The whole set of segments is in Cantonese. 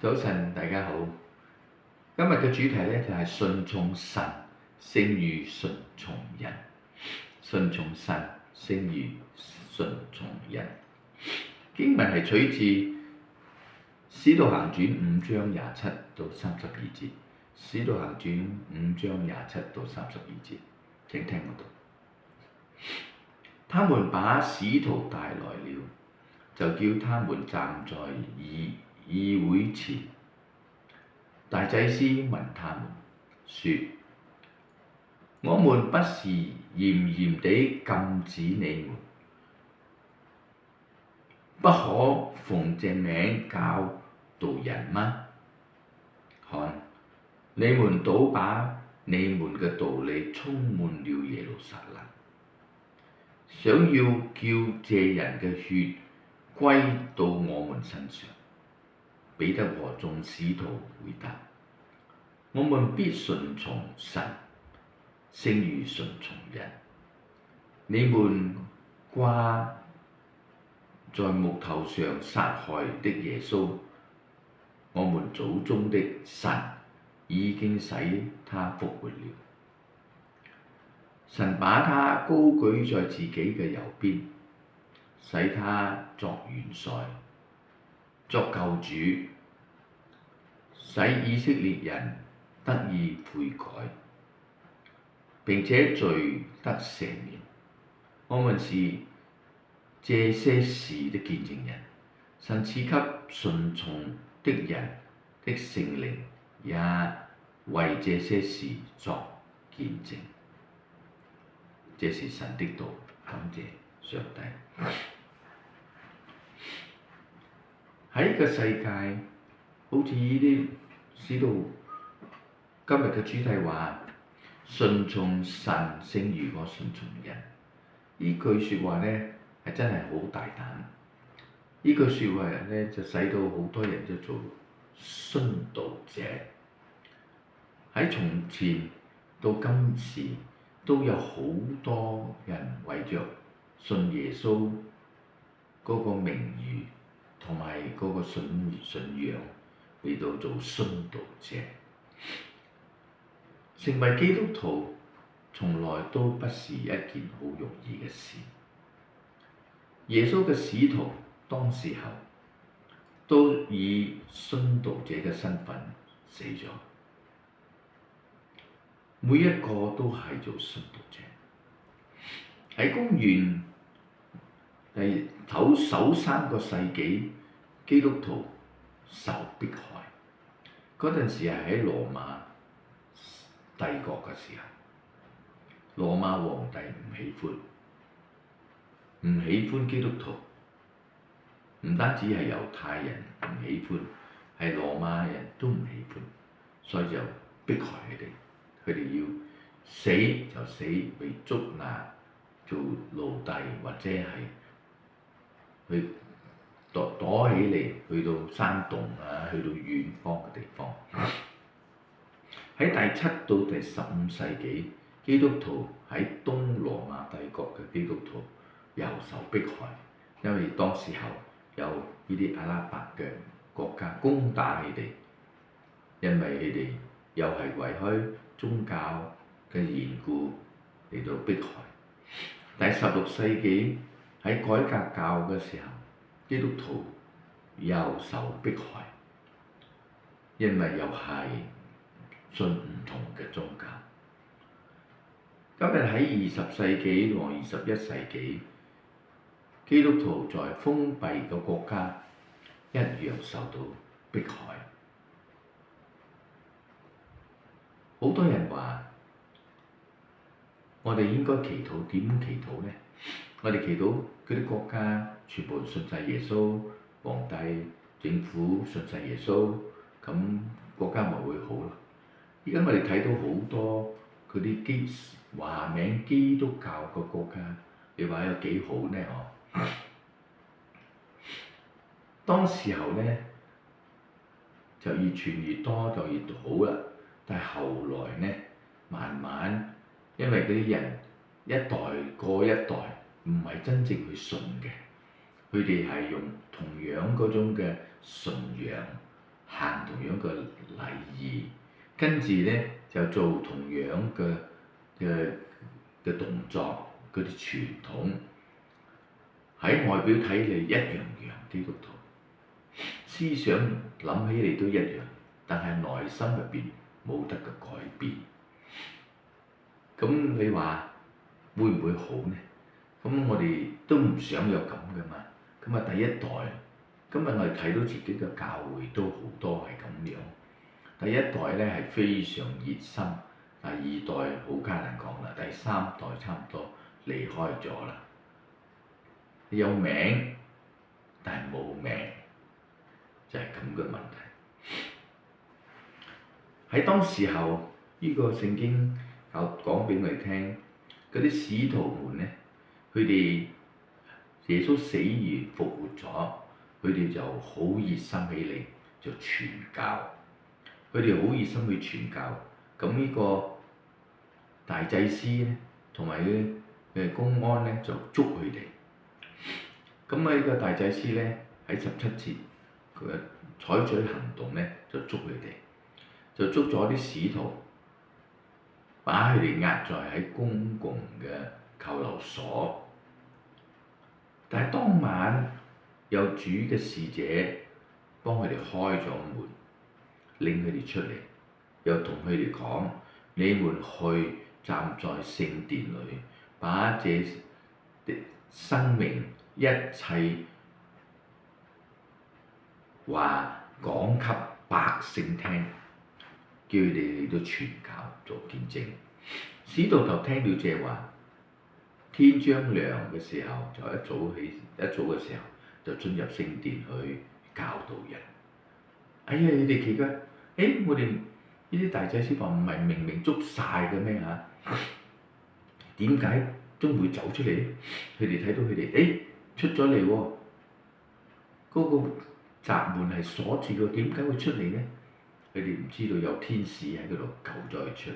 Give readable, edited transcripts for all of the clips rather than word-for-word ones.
早晨，大家好。今日嘅主題呢，就係順從神勝於順從人。順從神勝於順從人。經文係取自《使徒行傳》5章27到32節。《使徒行傳》5章27到32節，請聽我讀。他們把使徒帶來了，就叫他們站在議會前。大祭司問他們說：我們不是嚴嚴地禁止你們，不可奉這名教導人嗎？看，你們倒把你們嘅道理充滿了耶路撒冷，想要叫這人嘅血歸到我們身上。彼得和眾使徒回答：我們必順從神，勝於順從人。你們掛在木頭上殺害的耶穌，我們祖宗的神已經使他復活了。神把他高舉在自己嘅右邊，使他作元帥，作救主，使以色列人得以悔改，並且罪得赦免。我們是這些事的見證人。神賜給順從的人的聖靈，也為這些事作見證。這是神的道，感謝上帝。喺個世界，好似呢啲使到今日嘅主題話，順從神勝於我順從人。呢句説話呢係真係好大膽。呢句説話呢就使到好多人都做殉道者。喺從前到今時，都有好多人為着信耶穌嗰個名譽同埋嗰個信仰嚟到做殉道者。成為基督徒從來都不是一件好容易嘅事。耶穌嘅使徒當時候都以殉道者嘅身份死咗，每一個都係做殉道者。喺公元首3個世紀，基督徒受迫害嗰陣時係喺羅馬帝國嘅時候，羅馬皇帝唔喜歡基督徒，唔單止係猶太人唔喜歡，係羅馬人都唔喜歡，所以就迫害佢哋。佢哋要死就死，被捉拿做奴隸，或者係去躲起嚟，去到山洞啊，去到遠方嘅地方。喺第7到第15世紀，基督徒喺東羅馬帝國嘅基督徒又受迫害，因為當時候有呢啲阿拉伯嘅國家攻打佢哋，因為佢哋又係為開宗教嘅緣故嚟到迫害。第16世紀喺改革教嘅時候，基督徒又受迫害，因為又係信唔同嘅宗教。今日喺20世紀和21世紀，基督徒在封閉嘅國家一樣受到迫害。好多人話：我哋應該祈禱，點祈禱呢？我哋祈禱嗰啲國家全部信晒耶穌，皇帝、政府信晒耶穌，咁國家咪會好咯。而家我哋睇到好多嗰啲話名基督教嘅國家，你話有幾好呢？當時候呢，就越傳越多就越好啦。但係後來呢，慢慢因為嗰啲人一代過一代，唔係真正去信嘅，佢哋係用同樣嗰種嘅信仰，行同樣嘅禮儀，跟住呢就做同樣嘅動作，嗰啲傳統喺外表睇嚟一樣樣，基督徒思想諗起嚟都一樣，但係內心入邊冇得個改變。咁你話會唔會好呢？咁我哋都唔想有咁噶嘛。咁啊，第一代，今日我哋睇到自己嘅教會都好多係咁樣。第一代呢係非常熱心，第二代好艱難講啦，第三代差唔多離開咗啦。有名，但係冇命，就係咁嘅問題。喺當時候，呢個聖經講俾我哋聽，嗰啲使徒們呢，佢哋耶穌死而復活咗，佢哋就好熱心起嚟，就傳教。佢哋好熱心去傳教。咁呢個大祭司呢，同埋嘅公安呢，就捉佢哋。咁呢個大祭司呢，喺17節，佢採取行動呢，就捉佢哋，就捉咗啲使徒，把佢哋押在喺公共嘅扣留所。但係當晚有主嘅使者幫佢哋開咗門，領佢哋出嚟，又同佢哋講：你們去站在聖殿裏，把這啲生命一切話講給百姓聽，叫佢哋嚟到傳教做見證。使徒就聽到這話，天將亮嘅時候，就一早嘅時候就進入聖殿去教導人。哎呀！你哋奇怪，我哋呢啲大祭司話唔係明明捉晒嘅咩嚇？點解都會走出嚟咧？佢哋睇到佢哋，出咗嚟喎，嗰個閘門係鎖住嘅，點解會出嚟呢？佢哋唔知道有天使喺嗰度救咗佢出嚟。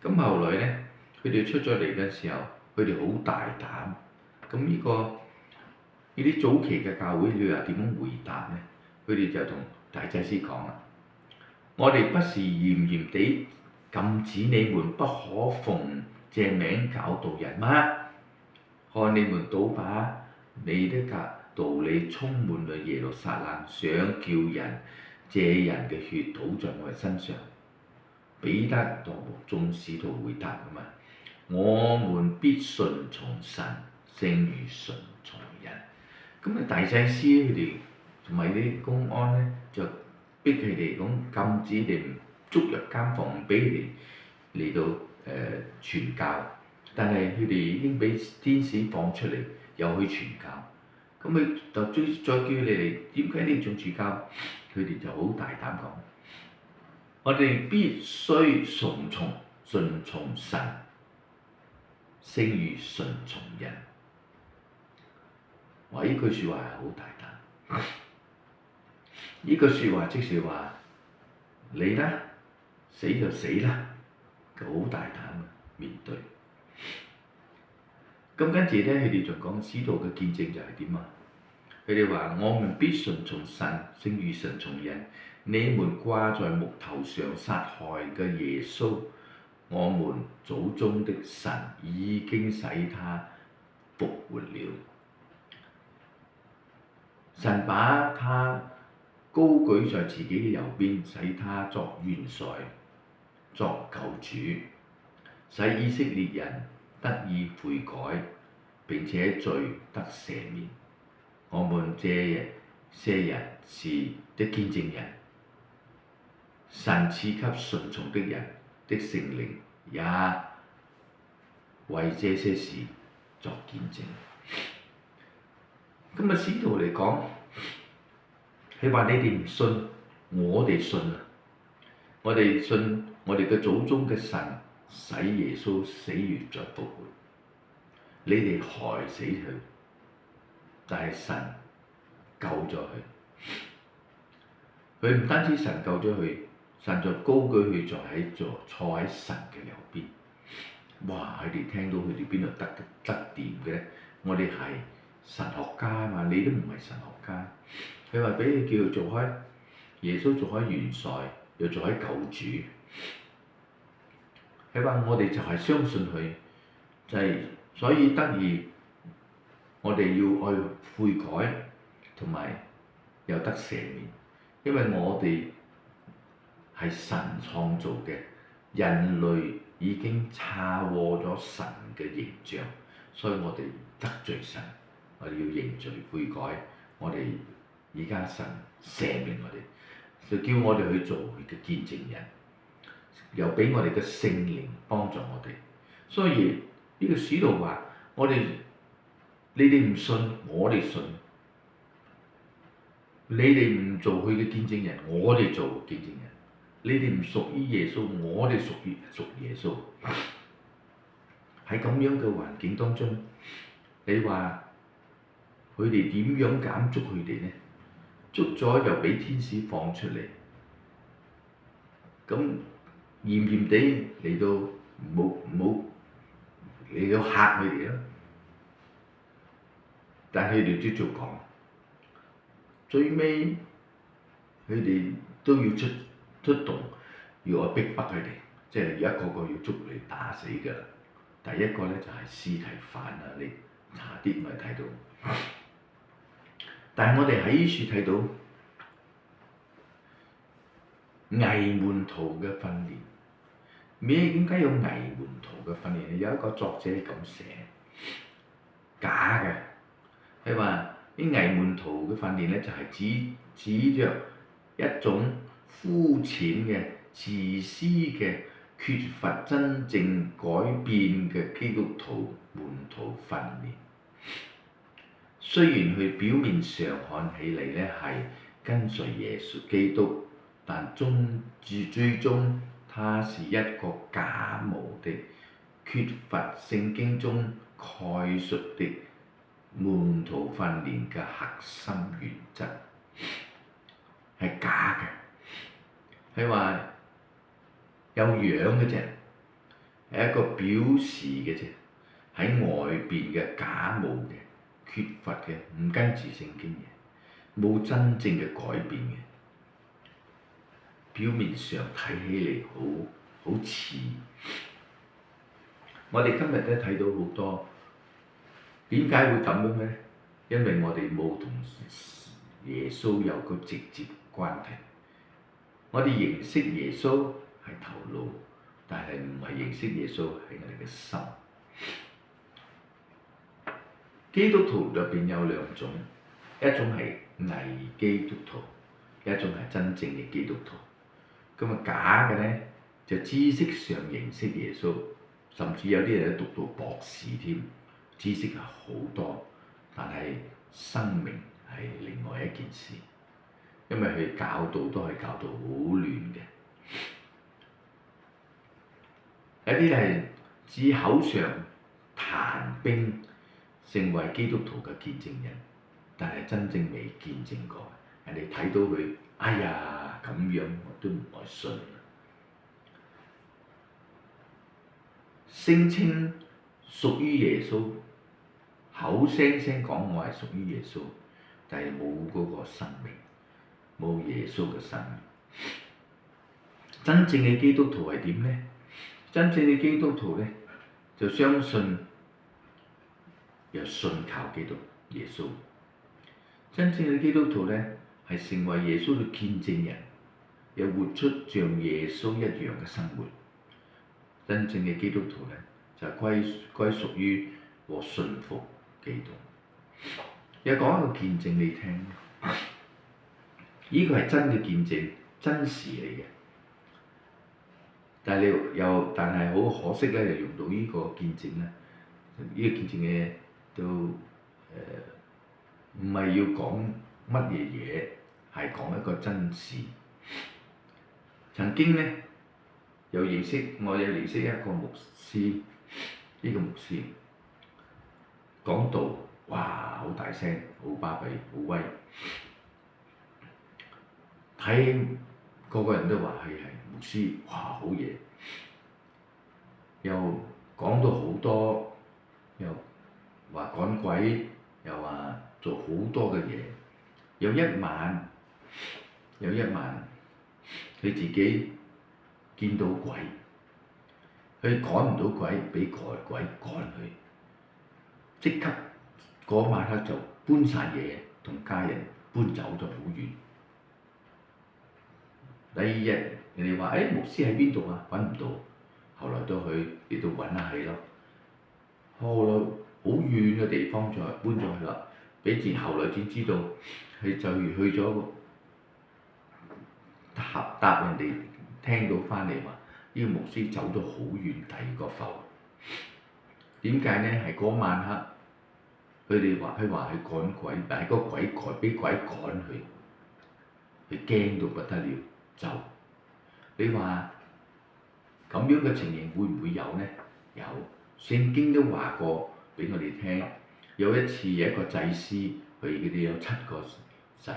咁後來呢，佢哋出咗嚟嘅時候，佢哋好大膽。咁呢啲早期嘅教會，你話點樣回答呢？佢哋就同大祭司講啦：我哋不是嚴嚴地禁止你們不可奉這名教導人嗎？看你們倒把你的道理充滿了耶路撒冷，想叫人借人嘅血倒在我哋身上。彼得同眾使徒回答咁啊：我們必順從神，勝於順從人。咁啊，大祭司佢哋同埋啲公安呢，就逼佢哋講禁止佢哋捉入監房，唔俾佢哋嚟到傳教。但係佢哋已經俾天使放出嚟，又去傳教。咁佢就再叫你哋，點解你仲傳教？佢哋就好大膽講：我哋必須順從神，勝於順從人。哇！呢句説話係好大膽。呢句説話即是話你啦，死就死啦，好大膽面對。咁跟住呢，佢哋仲講使徒嘅見證就係點啊？佢哋話：我們必順從神，勝於順從人。你們掛在木頭上殺害嘅耶穌，我們祖宗的神已經使他復活了。神把他高舉在自己嘅右邊，使他作元帥，作救主，使以色列人得以悔改，並且罪得赦免。我們這些人是的見證人，神賜給順從的人的聖靈，也為這些事作見證。咁啊，使徒嚟講，佢話你哋唔信，我哋信啊！我哋信我哋嘅祖宗嘅神使耶穌死而再復活，你哋害死佢，但係神救咗佢。佢唔單止神救咗佢，神就高舉佢坐喺神嘅右邊。哇！佢哋聽到佢哋邊度得掂嘅咧？我哋係神學家嘛，你都唔係神學家。佢話俾你叫佢做開耶穌做開元帥，又做開救主。佢話我哋就係相信佢，就係、所以得以我哋要去悔改，同埋又得赦免，因為我哋係神創造嘅，人類已經差過咗神嘅形象，所以我哋得罪神，我哋要認罪悔改，我哋而家神赦免我哋，就叫我哋去做佢嘅見證人。又俾我哋嘅聖靈幫助我哋，所以呢個使徒話：你哋唔信，我哋信；你哋唔做佢嘅見證人，我哋做見證人；你哋唔屬於耶穌，我哋屬耶穌。喺咁樣嘅環境當中，你話佢哋點樣敢捉佢哋呢？捉咗又俾天使放出嚟，咁嚴嚴地嚟到冇嚟到嚇佢哋咯，但係佢哋繼續講，最尾佢哋都要出動，要我逼迫佢哋，即係一個個要捉嚟打死㗎。第一個咧就係司提反啊，你查啲咪睇到。但係我哋喺呢處睇到偽門徒嘅訓練。點解有偽門徒嘅訓練？有一個作者咁寫，假嘅。佢話啲偽門徒嘅訓練咧，就係指著一種膚淺嘅、自私嘅、缺乏真正改變嘅基督徒門徒訓練。雖然佢表面上看起嚟咧係跟隨耶穌基督，但最終他是一個假冒的、缺乏聖經中概述的門徒訓練嘅核心原則，係假嘅。佢話有樣嘅啫，係一個表示嘅啫，喺外邊嘅假冒嘅、缺乏嘅、唔跟住聖經嘅，冇真正嘅改變嘅。表面上睇起嚟好似，我哋今日咧睇到好多，點解會咁樣呢？因為我哋冇同耶穌有個直接關係。我哋認識耶穌係頭腦，但係唔係認識耶穌係我哋嘅心。基督徒入邊有兩種，一種係偽基督徒，一種係真正嘅基督徒。咁啊假嘅咧，就知識上認識耶穌，甚至有啲人都讀到博士添，知識係好多，但係生命係另外一件事，因為佢教導都係教導好亂嘅。有啲係只口上談兵，成為基督徒嘅見證人，但係真正未見證過，人哋睇到佢，哎呀咁樣，我都唔愛信。聲稱屬於耶穌，口聲聲講我係屬於耶穌，但係冇嗰個生命，冇耶穌嘅生命。真正嘅基督徒係點呢？真正嘅基督徒咧，就相信又信靠基督耶穌。真正嘅基督徒咧，係成為耶穌嘅見證人，又活出像耶穌一樣嘅生活。真正嘅基督徒咧，就係歸屬於和信服基督。又講一個見證你聽，呢個係真嘅見證，真事嚟嘅。但係好可惜咧，就用到呢個見證咧，呢個見證嘅都唔係要講乜嘢嘢，係講一個真事。曾經咧，我有認識一個牧師，呢個牧師講道，哇，好大聲，好巴閉，好威，睇個個人都話佢係牧師，哇，好嘢，又講到好多，又話趕鬼，又話做好多嘅嘢。有一晚，有一晚佢自己見到鬼，佢趕唔到鬼，俾鬼趕佢，即刻嗰晚黑就搬晒嘢，同家人搬走咗好遠。第二日人哋話：牧師喺邊度啊？揾唔到，後來都亦都揾下佢咯。後來好遠嘅地方再搬咗去啦，後來先知道佢就去咗答人哋聽到翻嚟話，呢個牧師走咗好遠第二個埠。點解呢？係嗰晚黑，佢話佢趕鬼，但係個鬼俾鬼趕佢驚到不得了，走。你話咁樣嘅情形會唔會有呢？有，聖經都話過俾我哋聽。有一次有一個祭司，佢哋有7個仔，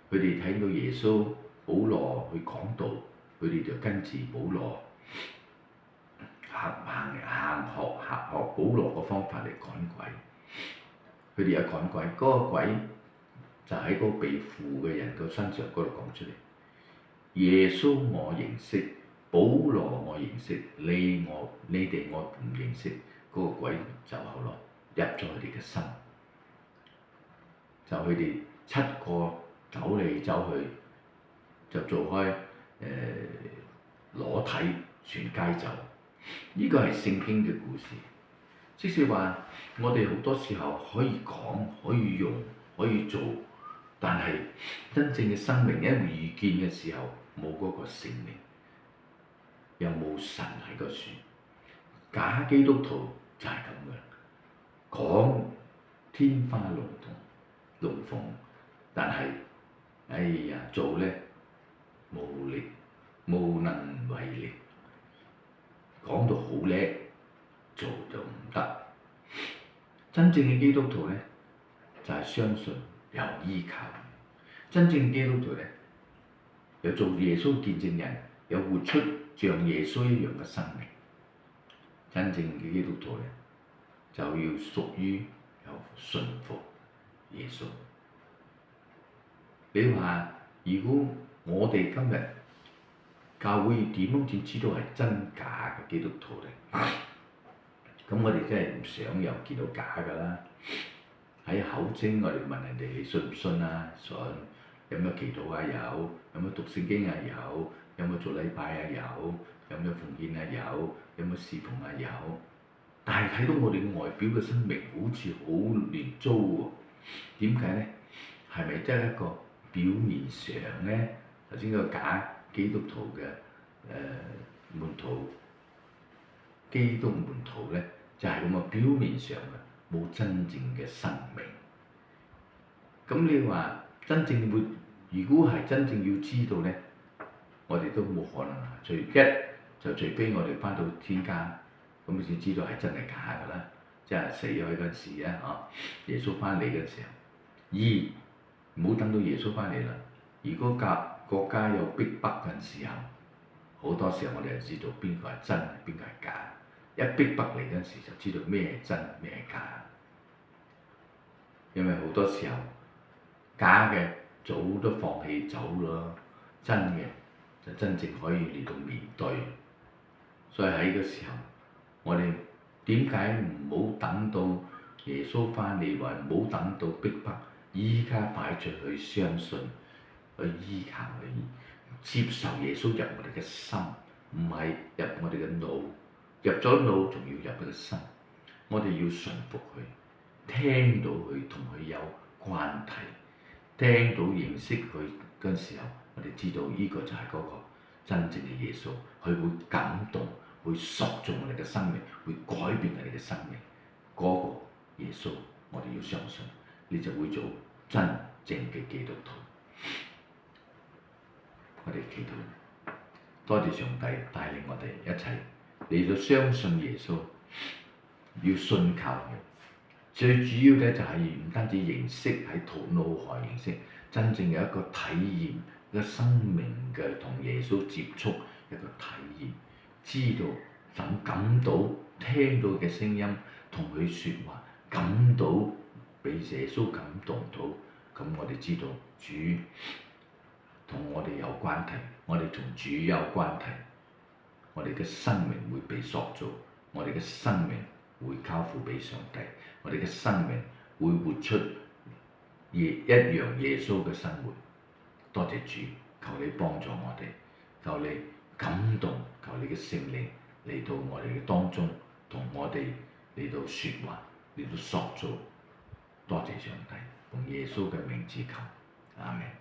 佢哋睇到耶穌、保羅去講道，佢哋就跟住保羅學保羅個方法嚟趕鬼。佢哋有趕鬼，嗰個鬼就喺嗰個被附嘅人個身上嗰度講出嚟。耶穌我認識，保羅我認識，你哋我唔認識。嗰個鬼就後來入咗佢哋嘅心，就佢哋7個走嚟走去，就做開裸體全街走。呢個係聖經嘅故事。即使話我哋好多時候可以講、可以用、可以做，但係真正嘅生命一遇見嘅時候，冇嗰個聖靈，又冇神喺個處。假基督徒就係咁嘅，講天花龍鳳，但係做呢無能為力，講到好叻，做就唔得。真正嘅基督徒呢，就係相信有依靠。真正嘅基督徒呢，有做耶穌見證人，有活出像耶穌一樣嘅生命。真正嘅基督徒呢，就要屬於有信服耶穌。你話如果我哋今日教會點樣先知道係真假嘅基督徒呢？咁我哋真係唔想又見到假㗎啦。喺口稱我哋問人哋你信唔信啊？信。有冇祈禱啊？有冇讀聖經啊？有冇做禮拜啊？有冇奉獻啊？有冇侍奉啊？有。但係睇到我哋外表嘅生命好似好亂糟喎。點解呢？係咪真係一個表面上呢？頭先個假基督徒嘅門徒，基督門徒呢，就係咁嘅表面上嘅，冇真正嘅生命。咁你話真正如果係真正要知道呢，我哋都冇可能。除非我哋翻到天家，咁先知道係真係假㗎啦。即係死咗嗰陣時啊，耶穌翻嚟嗰陣時候。唔好等到耶穌翻嚟啦。如果國家有逼迫嘅時候，好多時候我哋就知道邊個係真，邊個係假。一逼迫嚟嗰陣時，就知道咩係真，咩係假。因為好多時候假嘅早都放棄走咯，真嘅就真正可以嚟到面對。所以喺個時候，我哋點解唔好等到耶穌翻嚟，或唔好等到逼迫，依家快出去相信，去依靠佢，接受耶穌入我哋嘅心，唔係入我哋嘅腦。入咗腦仲要入佢嘅心，我哋要順服佢，聽到佢同佢有關係，聽到認識佢嗰陣時候，我哋知道呢個就係嗰個真正嘅耶穌，佢會感動，會塑造我哋嘅生命，會改變我哋嘅生命。嗰個耶穌，我哋要相信，你就會做真正嘅基督徒。我哋祈禱，多謝上帝帶領我哋一齊嚟到相信耶穌，要信靠佢。最主要咧就係唔單止認識喺腦海認識，真正有一個體驗，一個生命嘅同耶穌接觸一個體驗，知道感到聽到嘅聲音，同佢説話，感到被耶穌感動到，咁我哋知道主同我哋有關係，我哋同主有關係，我哋嘅生命會被塑造，我哋嘅生命會交付俾上帝，我哋嘅生命會活出一樣耶穌嘅生活。多謝主，求你幫助我哋，求你感動，求你嘅聖靈嚟到我哋嘅當中，同我哋嚟到説話，嚟到塑造。多謝上帝，用耶穌嘅名字求，阿們。